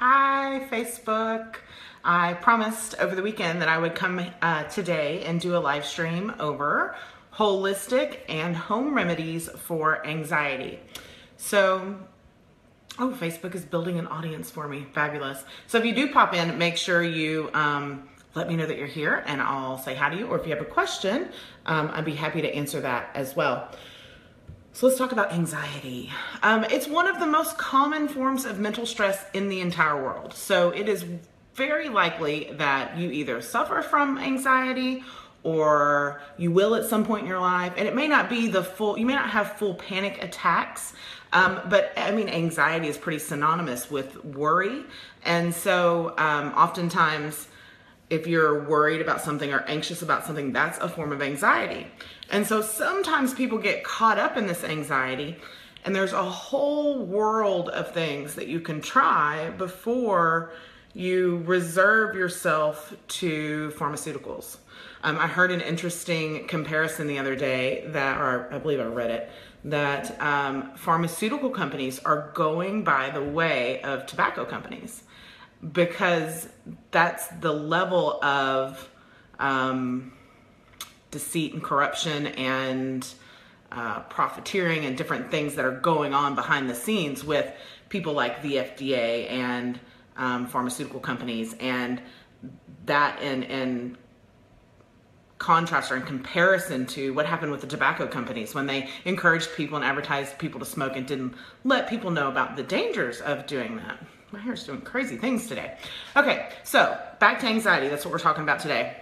Hi, Facebook. I promised over the weekend that I would come today and do a live stream over holistic and home remedies for anxiety. So, Facebook is building an audience for me. Fabulous. So if you do pop in, make sure you let me know that you're here and I'll say hi to you. Or if you have a question, I'd be happy to answer that as well. So let's talk about anxiety. It's one of the most common forms of mental stress in the entire world. So it is very likely that you either suffer from anxiety or you will at some point in your life. And it may not be you may not have full panic attacks, but I mean, anxiety is pretty synonymous with worry. And so oftentimes, if you're worried about something or anxious about something, that's a form of anxiety. And so sometimes people get caught up in this anxiety, and there's a whole world of things that you can try before you reserve yourself to pharmaceuticals. I heard an interesting comparison the other day or I believe I read it, that pharmaceutical companies are going by the way of tobacco companies, because that's the level of deceit and corruption and profiteering and different things that are going on behind the scenes with people like the FDA and pharmaceutical companies, and that in contrast or in comparison to what happened with the tobacco companies when they encouraged people and advertised people to smoke and didn't let people know about the dangers of doing that. My hair's doing crazy things today. Okay, so back to anxiety. That's what we're talking about today.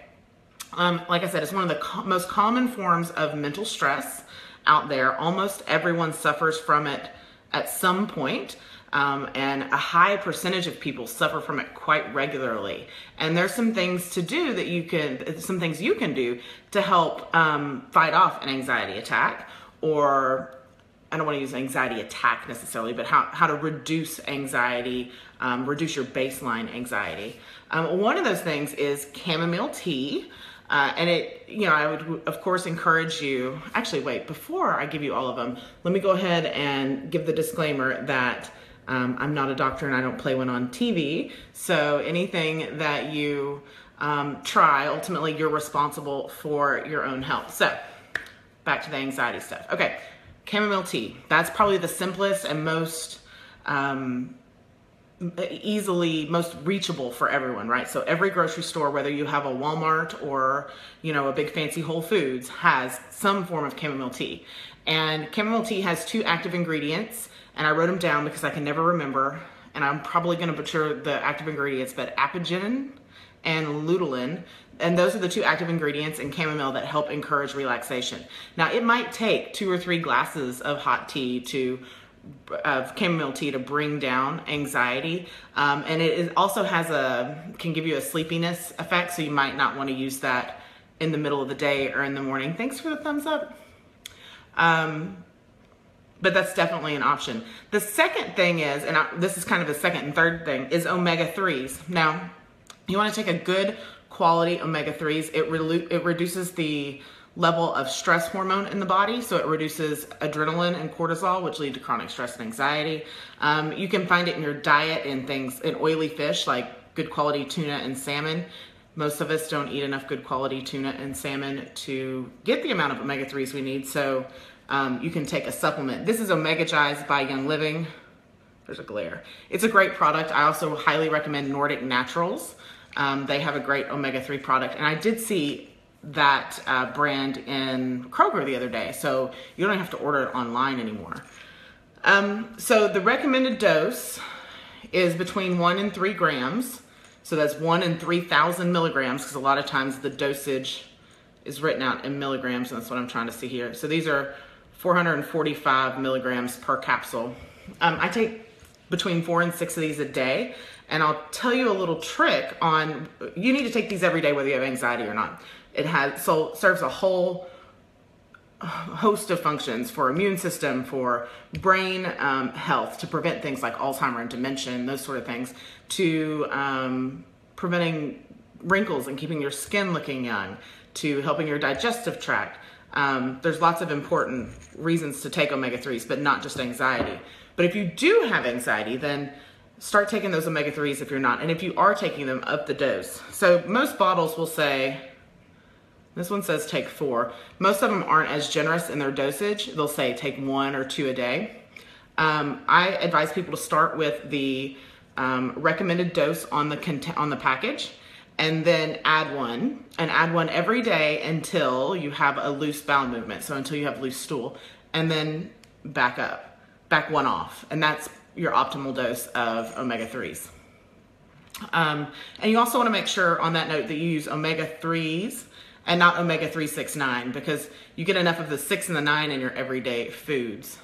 Like I said, it's one of the most common forms of mental stress out there. Almost everyone suffers from it at some point, and a high percentage of people suffer from it quite regularly. And there's some things to do some things you can do to help fight off an anxiety attack, or I don't want to use anxiety attack necessarily, but how to reduce anxiety, reduce your baseline anxiety. One of those things is chamomile tea. And I would of course encourage you, actually wait, before I give you all of them, let me go ahead and give the disclaimer that I'm not a doctor and I don't play one on TV. So anything that you try, ultimately you're responsible for your own health. So back to the anxiety stuff. Okay. Chamomile tea. That's probably the simplest and most most reachable for everyone, right? So every grocery store, whether you have a Walmart or, a big fancy Whole Foods, has some form of chamomile tea. And chamomile tea has two active ingredients, and I wrote them down because I can never remember, and I'm probably going to butcher the active ingredients, but apigenin and luteolin. And those are the two active ingredients in chamomile that help encourage relaxation. Now, it might take 2 or 3 glasses of hot tea of chamomile tea to bring down anxiety. And it also can give you a sleepiness effect, so you might not want to use that in the middle of the day or in the morning. Thanks for the thumbs up. But that's definitely an option. The second thing is, this is kind of the second and third thing, is omega-3s. Now, you want to take a good quality omega-3s. It reduces the level of stress hormone in the body, so it reduces adrenaline and cortisol, which lead to chronic stress and anxiety. You can find it in your diet in oily fish like good quality tuna and salmon. Most of us don't eat enough good quality tuna and salmon to get the amount of omega-3s we need, so you can take a supplement. This is Omega-Gize by Young Living. There's a glare. It's a great product. I also highly recommend Nordic Naturals. They have a great omega-3 product, and I did see that brand in Kroger the other day, so you don't have to order it online anymore. So the recommended dose is between 1 and 3 grams. So that's 1 in 3,000 milligrams, because a lot of times the dosage is written out in milligrams, and that's what I'm trying to see here. So these are 445 milligrams per capsule. I take between 4 and 6 of these a day, and I'll tell you a little trick on, you need to take these every day whether you have anxiety or not. It serves a whole host of functions for immune system, for brain health, to prevent things like Alzheimer's and dementia, those sort of things, to preventing wrinkles and keeping your skin looking young, to helping your digestive tract. There's lots of important reasons to take omega-3s, but not just anxiety. But if you do have anxiety, then start taking those omega-3s if you're not. And if you are taking them, up the dose. So most bottles will say, this one says take 4. Most of them aren't as generous in their dosage. They'll say take 1 or 2 a day. I advise people to start with the recommended dose on the package, and then add one every day until you have a loose bowel movement. So until you have loose stool, and then back one off. And that's your optimal dose of omega-3s. And you also want to make sure on that note that you use omega-3s and not omega-3, 6, 9, because you get enough of the 6 and the 9 in your everyday foods.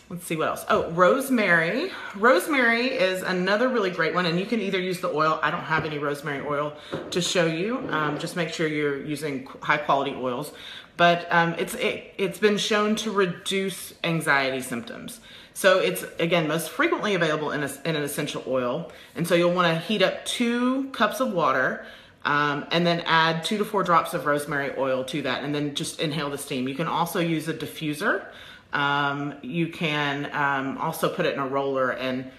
Let's see what else. Oh, rosemary. Rosemary is another really great one, and you can either use the oil. I don't have any rosemary oil to show you. Just make sure you're using high quality oils. But it's been shown to reduce anxiety symptoms. So it's, again, most frequently available in an essential oil. And so you'll want to heat up 2 cups of water, and then add 2 to 4 drops of rosemary oil to that, and then just inhale the steam. You can also use a diffuser. You can also put it in a roller and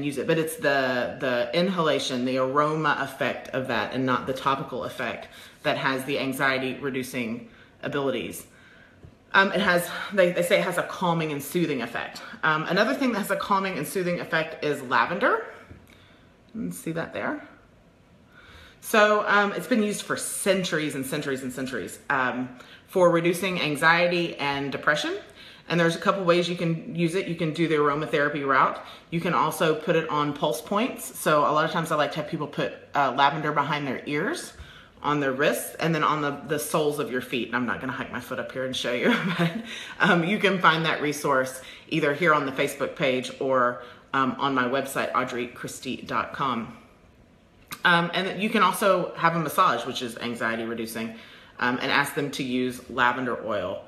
use it, but it's the inhalation, the aroma effect of that, and not the topical effect that has the anxiety reducing abilities. It has, they say it has a calming and soothing effect. Another thing that has a calming and soothing effect is lavender. You can see that there. So it's been used for centuries and centuries and centuries for reducing anxiety and depression. And there's a couple ways you can use it. You can do the aromatherapy route. You can also put it on pulse points. So a lot of times I like to have people put lavender behind their ears, on their wrists, and then on the soles of your feet. And I'm not gonna hike my foot up here and show you, but you can find that resource either here on the Facebook page or on my website, audreychristie.com. And you can also have a massage, which is anxiety reducing, and ask them to use lavender oil.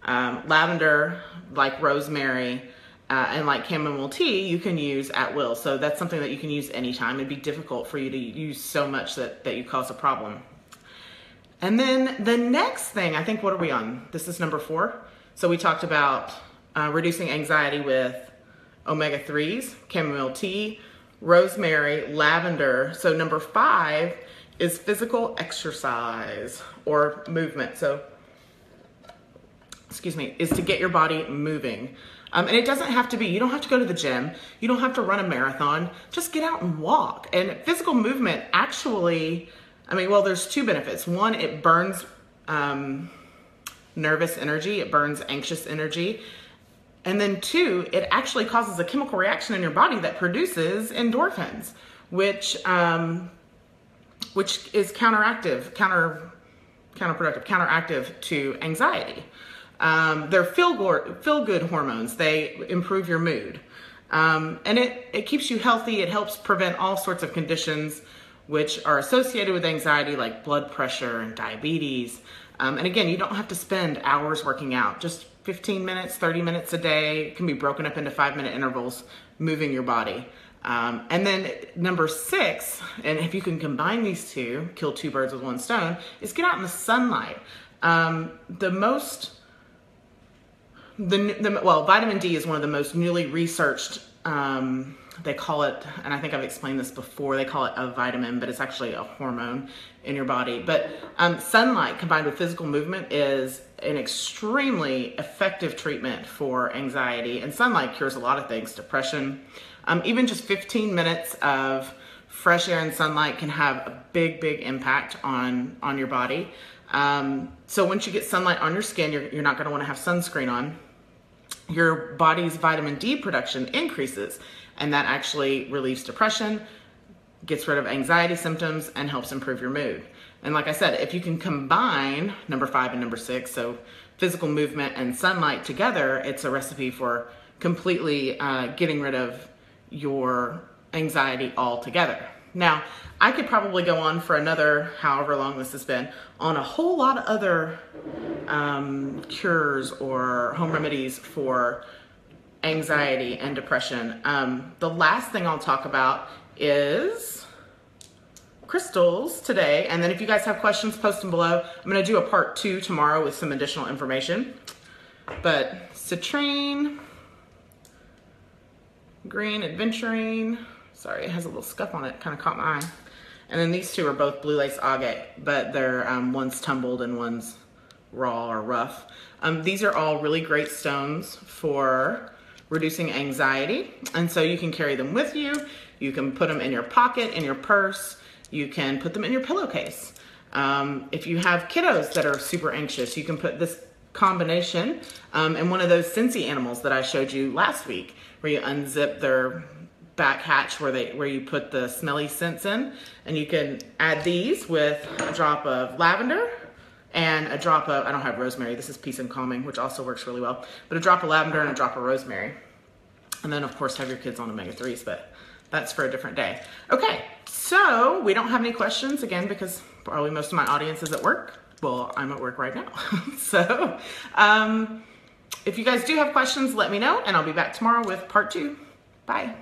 Lavender, like rosemary, and like chamomile tea, you can use at will. So that's something that you can use anytime. It'd be difficult for you to use so much that you cause a problem. And then the next thing, I think, what are we on? This is number 4. So we talked about reducing anxiety with omega-3s, chamomile tea, rosemary, lavender. So number 5 is physical exercise or movement. So, excuse me, is to get your body moving. And it doesn't have to be, you don't have to go to the gym. You don't have to run a marathon. Just get out and walk. And physical movement actually, I mean, well, there's 2 benefits. One, it burns nervous energy. It burns anxious energy. And then 2, it actually causes a chemical reaction in your body that produces endorphins, which is counteractive to anxiety. They're feel-good hormones. They improve your mood. And it keeps you healthy. It helps prevent all sorts of conditions which are associated with anxiety, like blood pressure and diabetes. And again, you don't have to spend hours working out. Just 15 minutes, 30 minutes a day. It can be broken up into 5-minute intervals, moving your body. And then number 6, and if you can combine these 2, kill 2 birds with 1 stone, is get out in the sunlight. Well, vitamin D is one of the most newly researched, they call it, and I think I've explained this before, they call it a vitamin, but it's actually a hormone in your body. But sunlight combined with physical movement is an extremely effective treatment for anxiety. And sunlight cures a lot of things, depression. Even just 15 minutes of fresh air and sunlight can have a big, big impact on your body. So once you get sunlight on your skin, you're not gonna wanna have sunscreen on. Your body's vitamin D production increases, and that actually relieves depression, gets rid of anxiety symptoms, and helps improve your mood. And like I said, if you can combine number 5 and number 6, so physical movement and sunlight together, it's a recipe for completely getting rid of your anxiety altogether. Now, I could probably go on for another, however long this has been, on a whole lot of other cures or home remedies for anxiety and depression. The last thing I'll talk about is crystals today. And then if you guys have questions, post them below. I'm gonna do a part 2 tomorrow with some additional information. But citrine, green adventurine, Sorry, it has a little scuff on it, kind of caught my eye. And then these two are both blue lace agate, but they're one's tumbled and one's raw or rough. These are all really great stones for reducing anxiety, and so you can carry them with you. You can put them in your pocket, in your purse. You can put them in your pillowcase. If you have kiddos that are super anxious, you can put this combination in one of those Scentsy animals that I showed you last week, where you unzip their back hatch where you put the smelly scents in, and you can add these with a drop of lavender and a drop of, I don't have rosemary, this is peace and calming, which also works really well, but a drop of lavender and a drop of rosemary. And then of course have your kids on omega-3s, but that's for a different day. Okay, so we don't have any questions, again, because probably most of my audience is at work. Well, I'm at work right now. So if you guys do have questions, let me know, and I'll be back tomorrow with part 2. Bye.